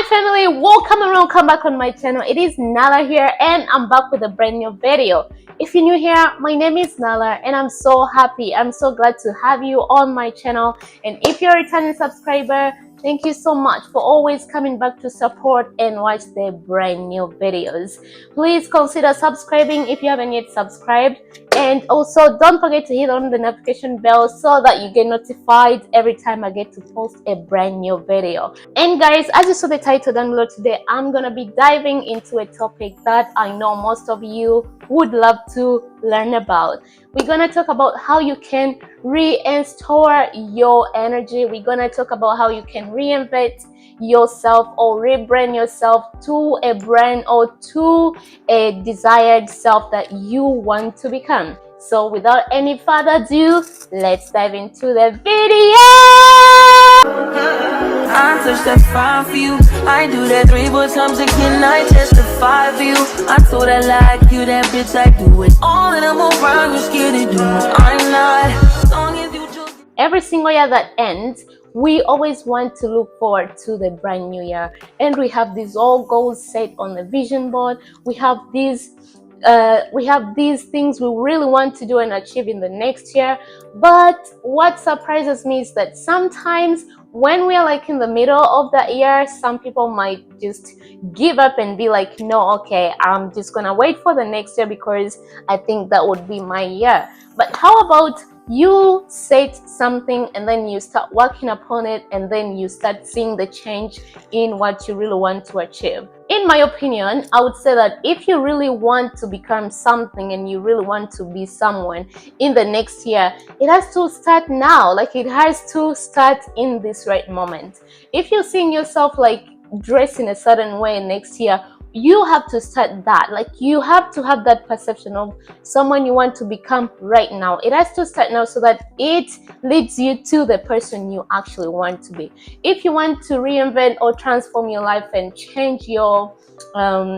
family, welcome and welcome back on my channel. It is Nala here and I'm back with a brand new video. If you're new here, my name is Nala and I'm so happy, I'm so glad to have you on my channel. And if you're a returning subscriber, thank you so much for always coming back to support and watch the brand new videos. Please consider subscribing if you haven't yet subscribed, and also don't forget to hit on the notification bell so that you get notified every time I get to post a brand new video. And guys, as you saw the title down below, today I'm gonna be diving into a topic that I know most of you would love to learn about. We're gonna talk about how you can restore your energy. We're gonna talk about how you can reinvent yourself or rebrand yourself to a brand or to a desired self that you want to become. So without any further ado, let's dive into the video. I touch that 5 for you. I do that 3 more times again. I testify for you. I told her like you, that bitch. I do it all and I'm around. You scared to do it. I'm not. As long as you just... Every single year that ends, we always want to look forward to the brand new year, and we have these all goals set on the vision board. We have these things we really want to do and achieve in the next year. But what surprises me is that sometimes when we are like in the middle of the year, some people might just give up and be like, no, okay, I'm just gonna wait for the next year because I think that would be my year. But how about you set something and then you start working upon it, and then you start seeing the change in what you really want to achieve? In my opinion, I would say that if you really want to become something and you really want to be someone in the next year, it has to start now. Like, it has to start in this right moment. If you're seeing yourself like dressed in a certain way next year, you have to start that. Like, you have to have that perception of someone you want to become right now. It has to start now so that it leads you to the person you actually want to be. If you want to reinvent or transform your life and change your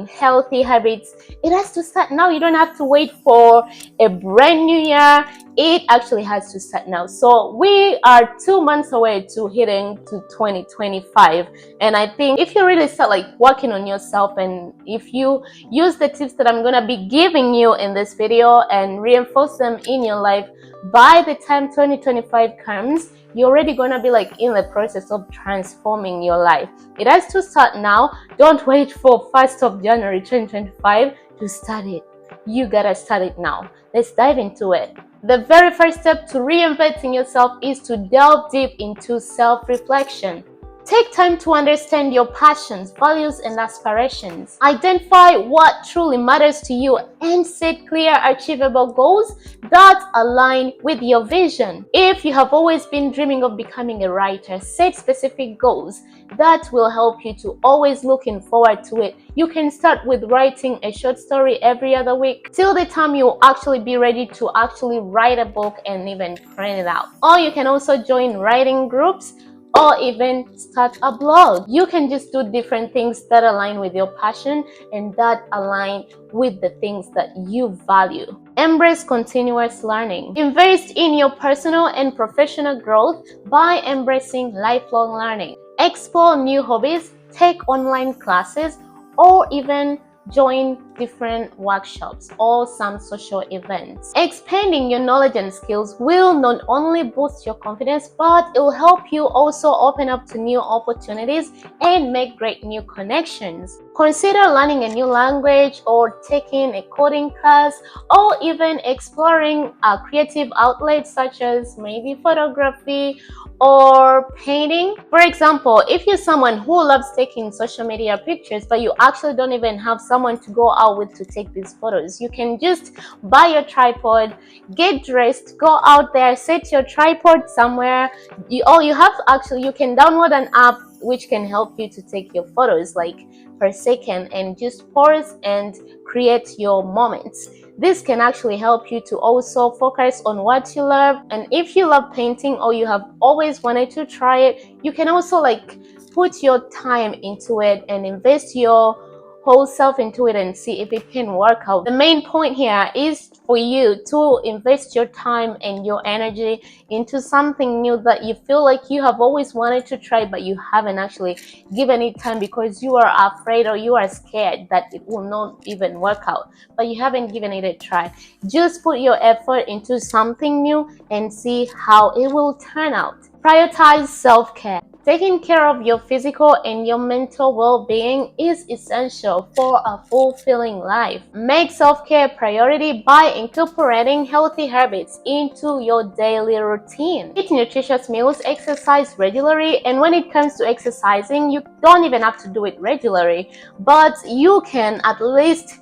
healthy habits, it has to start now. You don't have to wait for a brand new year. It actually has to start now. So we are 2 months away to hitting to 2025, and I think if you really start like working on yourself, and if you use the tips that I'm gonna be giving you in this video and reinforce them in your life, by the time 2025 comes, you're already gonna be like in the process of transforming your life. It has to start now. Don't wait for 1st of January 2025 to start it. You gotta start it now. Let's dive into it. The very first step to reinventing yourself is to delve deep into self-reflection. Take time to understand your passions, values, and aspirations. Identify what truly matters to you and set clear, achievable goals that align with your vision. If you have always been dreaming of becoming a writer, set specific goals that will help you to always looking forward to it. You can start with writing a short story every other week till the time you'll actually be ready to actually write a book and even print it out. Or you can also join writing groups, or even start a blog. You can just do different things that align with your passion and that align with the things that you value. Embrace continuous learning. Invest in your personal and professional growth by embracing lifelong learning. Explore new hobbies, take online classes, or even join different workshops or some social events. Expanding your knowledge and skills will not only boost your confidence, but it will help you also open up to new opportunities and make great new connections. Consider learning a new language or taking a coding class, or even exploring creative outlets such as maybe photography or painting. For example, if you're someone who loves taking social media pictures, but you actually don't even have someone to go out with to take these photos, you can just buy your tripod, get dressed, go out there, set your tripod somewhere. You can download an app which can help you to take your photos like per second, and just pause and create your moments. This can actually help you to also focus on what you love. And if you love painting or you have always wanted to try it, you can also like put your time into it and invest your whole self into it and see if it can work out. The main point here is for you to invest your time and your energy into something new that you feel like you have always wanted to try, but you haven't actually given it time because you are afraid or you are scared that it will not even work out, but you haven't given it a try. Just put your effort into something new and see how it will turn out. Prioritize self-care. Taking care of your physical and your mental well-being is essential for a fulfilling life. Make self-care a priority by incorporating healthy habits into your daily routine. Eat nutritious meals, exercise regularly, and when it comes to exercising, you don't even have to do it regularly, but you can at least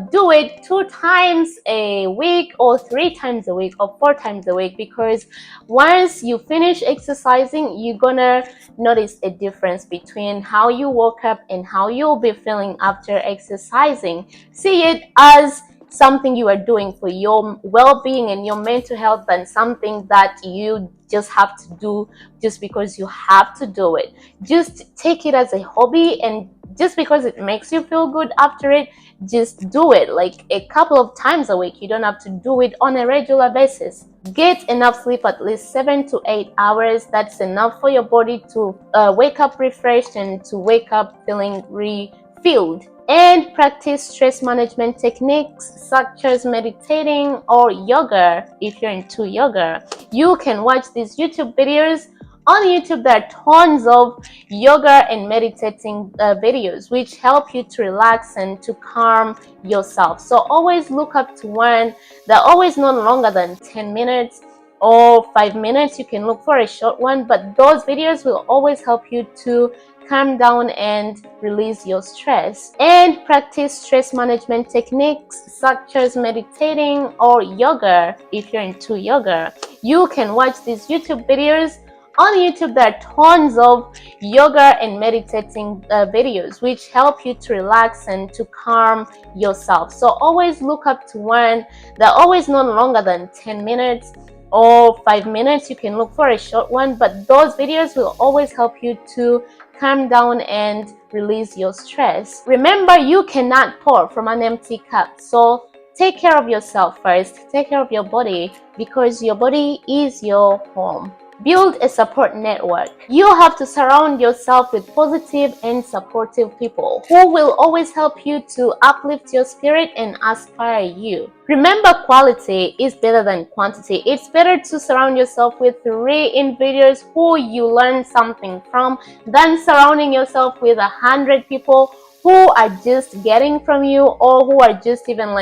do it 2 times a week or 3 times a week or 4 times a week, because once you finish exercising, you're gonna notice a difference between how you woke up and how you'll be feeling after exercising. See it as something you are doing for your well-being and your mental health than something that you just have to do just because you have to do it. Just take it as a hobby, and just because it makes you feel good after it, just do it like a couple of times a week. You don't have to do it on a regular basis. Get enough sleep, at least 7 to 8 hours. That's enough for your body to wake up refreshed and to wake up feeling refilled. And practice stress management techniques such as meditating or yoga. If you're into yoga, you can watch these YouTube videos. On YouTube, there are tons of yoga and meditating videos which help you to relax and to calm yourself. So always look up to one. They're always not longer than 10 minutes or 5 minutes. You can look for a short one, but those videos will always help you to calm down and release your stress. And practice stress management techniques such as meditating or yoga. If you're into yoga, you can watch these YouTube videos. On YouTube, there are tons of yoga and meditating videos which help you to relax and to calm yourself. So always look up to one. They're always not longer than 10 minutes or 5 minutes. You can look for a short one, but those videos will always help you to calm down and release your stress. Remember, you cannot pour from an empty cup. So take care of yourself first. Take care of your body, because your body is your home. Build a support network. You have to surround yourself with positive and supportive people who will always help you to uplift your spirit and inspire you. Remember, quality is better than quantity. It's better to surround yourself with 3 individuals who you learn something from than surrounding yourself with 100 people who are just getting from you, or who are just even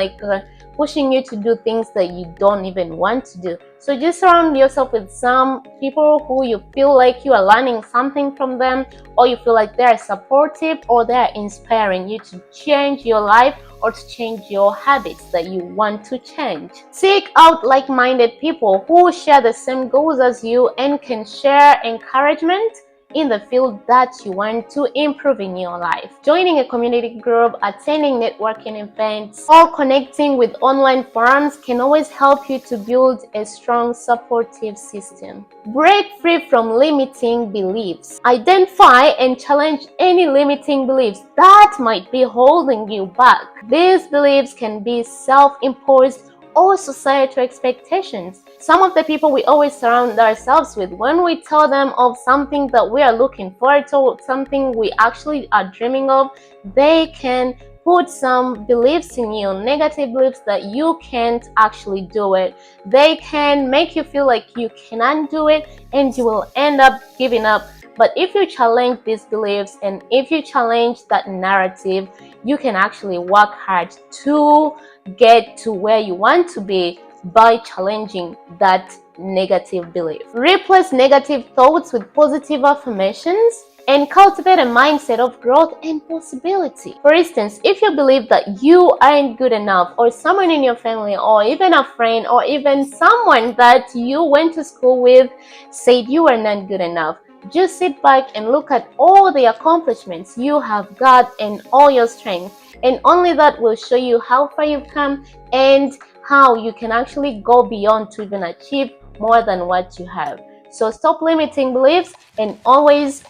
pushing you to do things that you don't even want to do. So just surround yourself with some people who you feel like you are learning something from them, or you feel like they are supportive or they are inspiring you to change your life or to change your habits that you want to change. Seek out like-minded people who share the same goals as you and can share encouragement in the field that you want to improve in your life. Joining a community group, attending networking events, or connecting with online forums can always help you to build a strong supportive system. Break free from limiting beliefs. Identify and challenge any limiting beliefs that might be holding you back. These beliefs can be self-imposed or societal expectations. Some of the people we always surround ourselves with, when we tell them of something that we are looking forward to, something we actually are dreaming of, they can put some beliefs in you, negative beliefs that you can't actually do it. They can make you feel like you cannot do it and you will end up giving up. But if you challenge these beliefs and if you challenge that narrative, you can actually work hard to get to where you want to be by challenging that negative belief. Replace negative thoughts with positive affirmations and cultivate a mindset of growth and possibility. For instance, if you believe that you aren't good enough, or someone in your family, or even a friend, or even someone that you went to school with said you are not good enough, just sit back and look at all the accomplishments you have got and all your strength, and only that will show you how far you've come and how you can actually go beyond to even achieve more than what you have. So stop limiting beliefs and always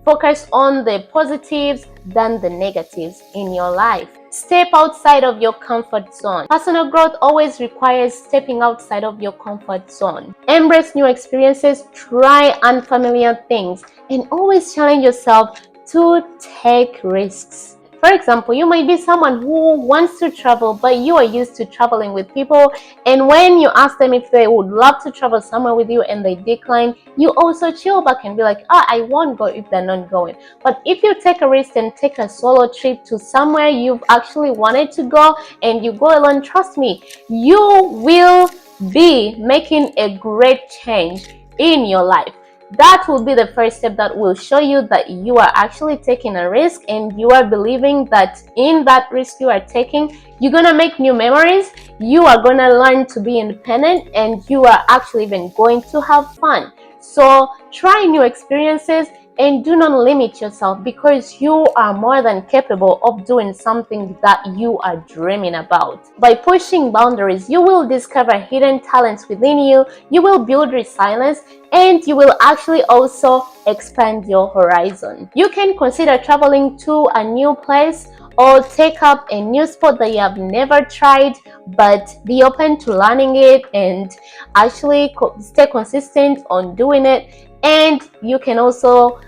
Focus on the positives than the negatives in your life. Step outside of your comfort zone. Personal growth always requires stepping outside of your comfort zone. Embrace new experiences, try unfamiliar things, and always challenge yourself to take risks. For example, you might be someone who wants to travel, but you are used to traveling with people, and when you ask them if they would love to travel somewhere with you and they decline, you also chill back and be like, I won't go if they're not going. But if you take a risk and take a solo trip to somewhere you've actually wanted to go and you go alone, trust me, you will be making a great change in your life. That will be the first step that will show you that you are actually taking a risk and you are believing that in that risk you are taking, you're going to make new memories, you are going to learn to be independent, and you are actually even going to have fun. So try new experiences and do not limit yourself, because you are more than capable of doing something that you are dreaming about. By pushing boundaries, you will discover hidden talents within you, you will build resilience, and you will actually also expand your horizon. You can consider traveling to a new place or take up a new sport that you have never tried, but be open to learning it and actually stay consistent on doing it. And you can also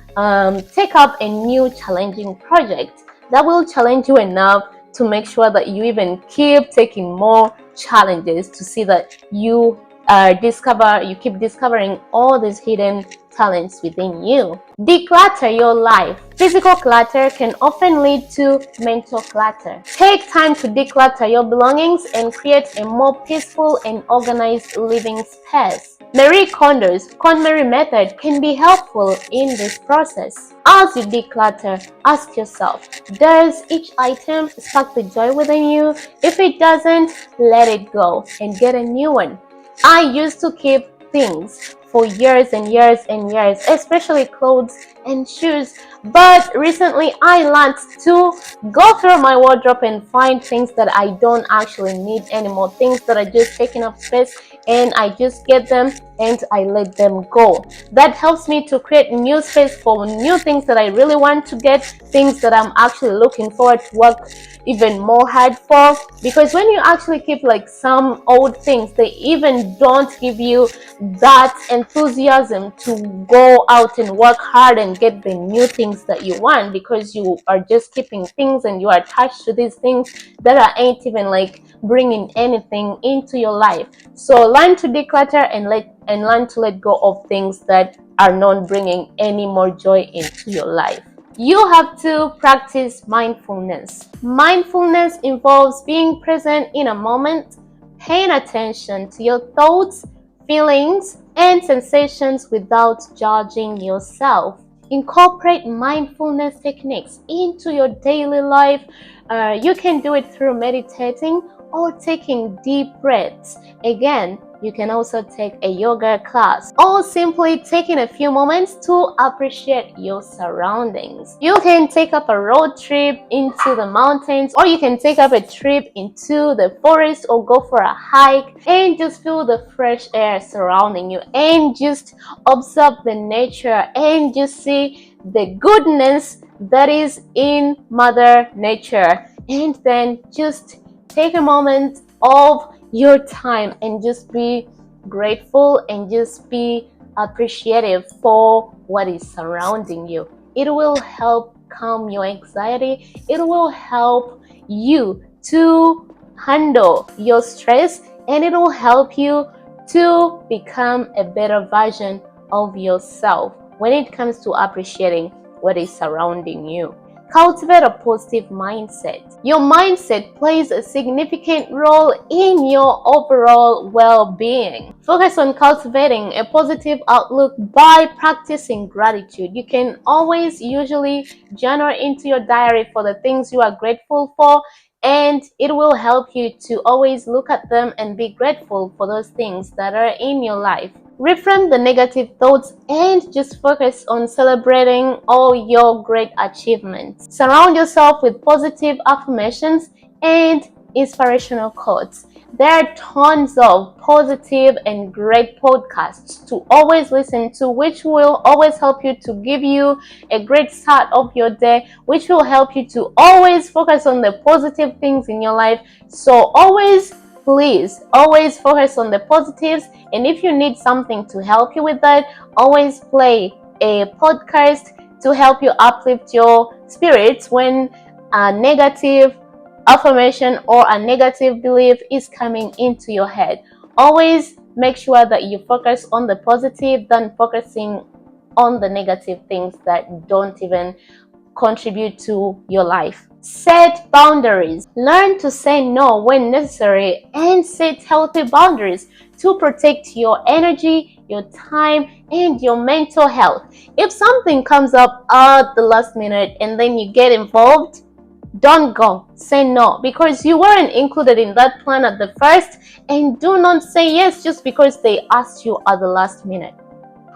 take up a new challenging project that will challenge you enough to make sure that you even keep taking more challenges to see that you keep discovering all these hidden talents within you. Declutter your life. Physical clutter can often lead to mental clutter. Take time to declutter your belongings and create a more peaceful and organized living space. Marie Kondo's KonMari method can be helpful in this process. As you declutter, ask yourself, does each item spark the joy within you? If it doesn't, let it go and get a new one. I used to keep things for years and years and years, especially clothes and shoes. But recently I learned to go through my wardrobe and find things that I don't actually need anymore, things that are just taking up space, and I just get them and I let them go. That helps me to create new space for new things that I really want to get, things that I'm actually looking forward to work even more hard for. Because when you actually keep like some old things, they even don't give you that enthusiasm to go out and work hard and get the new things that you want, because you are just keeping things and you are attached to these things that ain't even like bringing anything into your life. So learn to declutter and learn to let go of things that are not bringing any more joy into your life. You have to practice mindfulness. Mindfulness involves being present in a moment, paying attention to your thoughts, feelings, and sensations without judging yourself. Incorporate mindfulness techniques into your daily life. You can do it through meditating or taking deep breaths. Again, you can also take a yoga class or simply taking a few moments to appreciate your surroundings. You can take up a road trip into the mountains, or you can take up a trip into the forest or go for a hike and just feel the fresh air surrounding you and just observe the nature and just see the goodness that is in Mother Nature. And then just take a moment of your time and just be grateful and just be appreciative for what is surrounding you. It will help calm your anxiety. It will help you to handle your stress, and it will help you to become a better version of yourself when it comes to appreciating what is surrounding you. Cultivate a positive mindset. Your mindset plays a significant role in your overall well-being. Focus on cultivating a positive outlook by practicing gratitude. You can always usually journal into your diary for the things you are grateful for, and it will help you to always look at them and be grateful for those things that are in your life. Reframe the negative thoughts and just focus on celebrating all your great achievements. Surround yourself with positive affirmations and inspirational quotes. There are tons of positive and great podcasts to always listen to, which will always help you to give you a great start of your day, which will help you to always focus on the positive things in your life. So please always focus on the positives. And if you need something to help you with that, always play a podcast to help you uplift your spirits when a negative affirmation or a negative belief is coming into your head. Always make sure that you focus on the positive than focusing on the negative things that don't even contribute to your life. Set boundaries. Learn to say no when necessary and set healthy boundaries to protect your energy, your time, and your mental health. If something comes up at the last minute and then you get involved, don't go. Say no, because you weren't included in that plan at the first, and do not say yes just because they asked you at the last minute.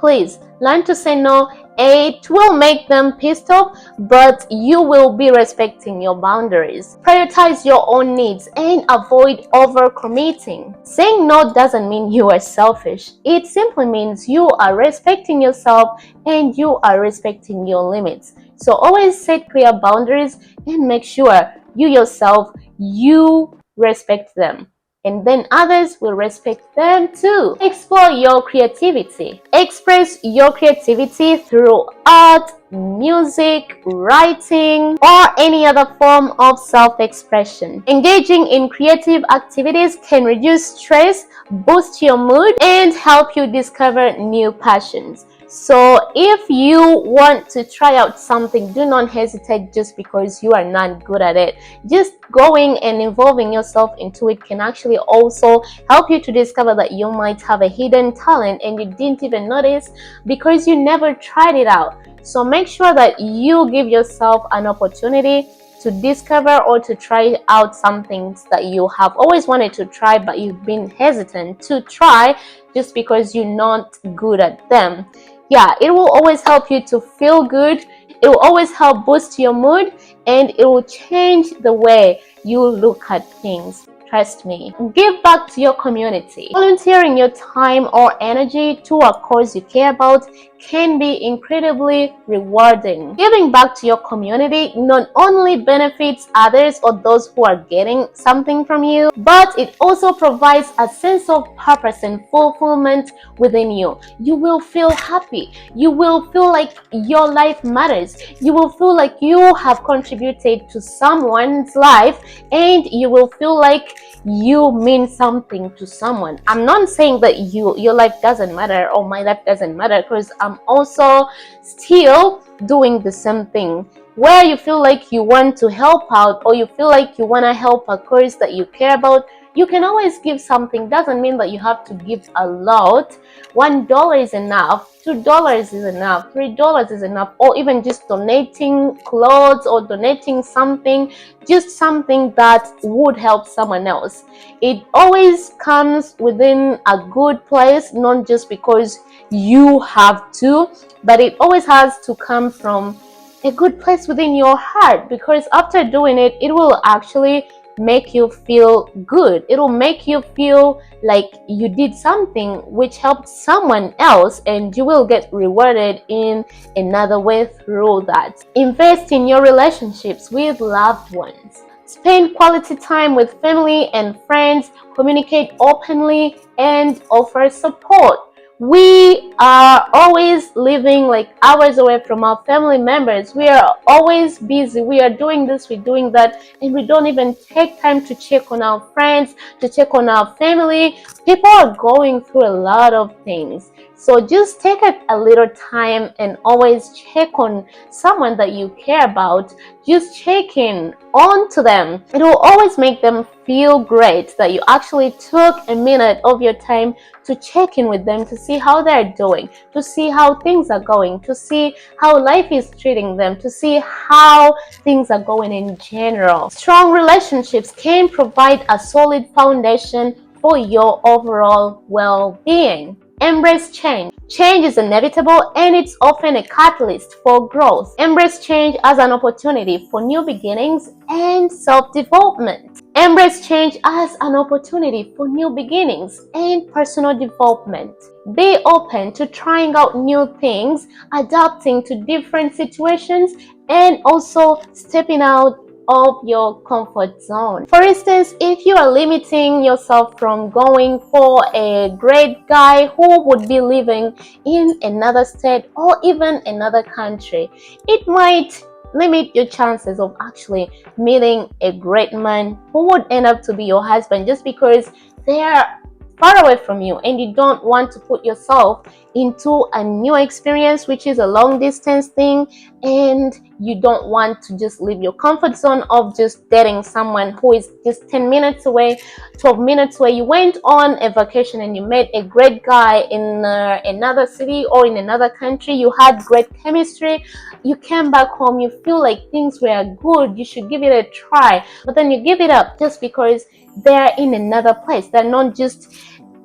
Please learn to say no. It will make them pissed off, but you will be respecting your boundaries. Prioritize your own needs and avoid overcommitting. Saying no doesn't mean you are selfish. It simply means you are respecting yourself and you are respecting your limits. So always set clear boundaries and make sure you yourself, you respect them. And then others will respect them too. Explore your creativity. Express your creativity through art, music, writing, or any other form of self-expression. Engaging in creative activities can reduce stress, boost your mood, and help you discover new passions. So if you want to try out something, do not hesitate just because you are not good at it. Just going and involving yourself into it can actually also help you to discover that you might have a hidden talent and you didn't even notice because you never tried it out. So make sure that you give yourself an opportunity to discover or to try out some things that you have always wanted to try but you've been hesitant to try just because you're not good at them. Yeah, it will always help you to feel good. It will always help boost your mood, and it will change the way you look at things. Trust me. Give back to your community. Volunteering your time or energy to a cause you care about can be incredibly rewarding. Giving back to your community not only benefits others or those who are getting something from you, but it also provides a sense of purpose and fulfillment within you. You will feel happy. You will feel like your life matters. You will feel like you have contributed to someone's life, and you will feel like you mean something to someone. I'm not saying that your life doesn't matter or my life doesn't matter, because I'm also still doing the same thing. Where you feel like you want to help out or you feel like you want to help a cause that you care about, you can always give something. Doesn't mean that you have to give a lot. $1 is enough, $2 is enough, $3 is enough, or even just donating clothes or donating something, just something that would help someone else. It always comes within a good place, not just because you have to, but it always has to come from a good place within your heart, because after doing it, it will actually make you feel good. It will make you feel like you did something which helped someone else, and you will get rewarded in another way through that. Invest in your relationships with loved ones. Spend quality time with family and friends, communicate openly, and offer support. We are always living like hours away from our family members. We are always busy. We are doing this, we're doing that, and we don't even take time to check on our friends, to check on our family. People are going through a lot of things. So just take a little time and always check on someone that you care about. Just check in on to them. It will always make them feel great that you actually took a minute of your time to check in with them, to see how they're doing, to see how things are going, to see how life is treating them, to see how things are going in general. Strong relationships can provide a solid foundation for your overall well-being. Embrace change. Change is inevitable and it's often a catalyst for growth. Embrace change as an opportunity for new beginnings and self-development. Embrace change as an opportunity for new beginnings and personal development. Be open to trying out new things, adapting to different situations, and also stepping out of your comfort zone. For instance, if you are limiting yourself from going for a great guy who would be living in another state or even another country, it might limit your chances of actually meeting a great man who would end up to be your husband, just because they're far away from you and you don't want to put yourself into a new experience, which is a long distance thing, and you don't want to just leave your comfort zone of just dating someone who is just 10 minutes away, 12 minutes away. You went on a vacation and you met a great guy in another city or in another country. You had great chemistry. You came back home, you feel like things were good, you should give it a try, but then you give it up just because they're in another place. They're not just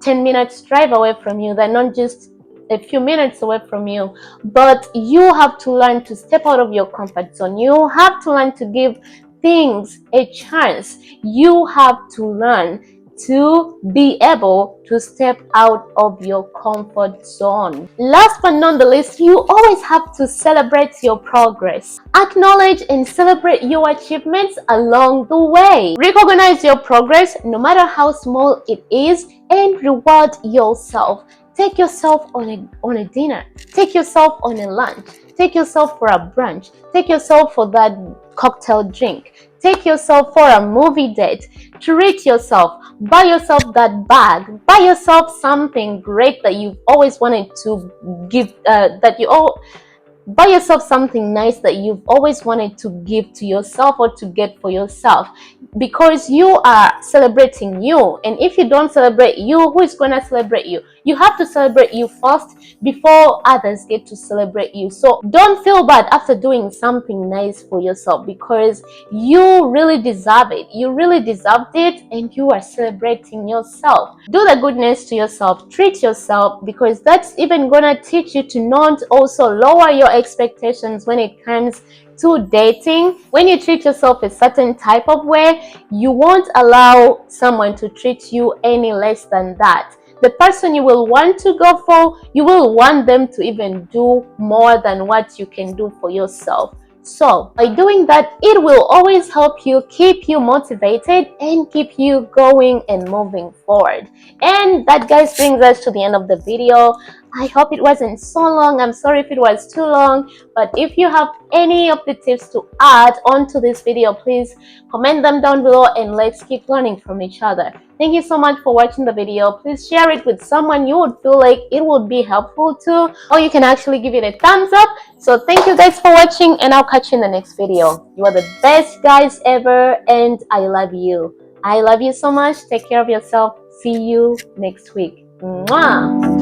10 minutes drive away from you, they're not just a few minutes away from you, but you have to learn to step out of your comfort zone. You have to learn to give things a chance. You have to learn to be able to step out of your comfort zone. Last but not the least, you always have to celebrate your progress. Acknowledge and celebrate your achievements along the way. Recognize your progress, no matter how small it is, and reward yourself. Take yourself on a dinner. Take yourself on a lunch. Take yourself for a brunch. Take yourself for that cocktail drink. Take yourself for a movie date. Treat yourself. Buy yourself that bag. Buy yourself something great that you've always wanted to give. Buy yourself something nice that you've always wanted to give to yourself or to get for yourself, because you are celebrating you. And if you don't celebrate you, who is going to celebrate you? You have to celebrate you first before others get to celebrate you. So don't feel bad after doing something nice for yourself, because you really deserve it. You really deserved it, and you are celebrating yourself. Do the goodness to yourself. Treat yourself, because that's even going to teach you to not also lower your expectations when it comes to dating. When you treat yourself a certain type of way, you won't allow someone to treat you any less than that. The person you will want to go for, you will want them to even do more than what you can do for yourself. So by doing that, it will always help you, keep you motivated, and keep you going and moving forward. And that, guys, brings us to the end of the video. I hope it wasn't so long. I'm sorry if it was too long, but if you have any of the tips to add onto this video, please comment them down below and let's keep learning from each other. Thank you so much for watching the video. Please share it with someone you would feel like it would be helpful to, or you can actually give it a thumbs up. So thank you guys for watching, and I'll catch you in the next video. You are the best guys ever, and I love you. I love you so much. Take care of yourself. See you next week. Mwah!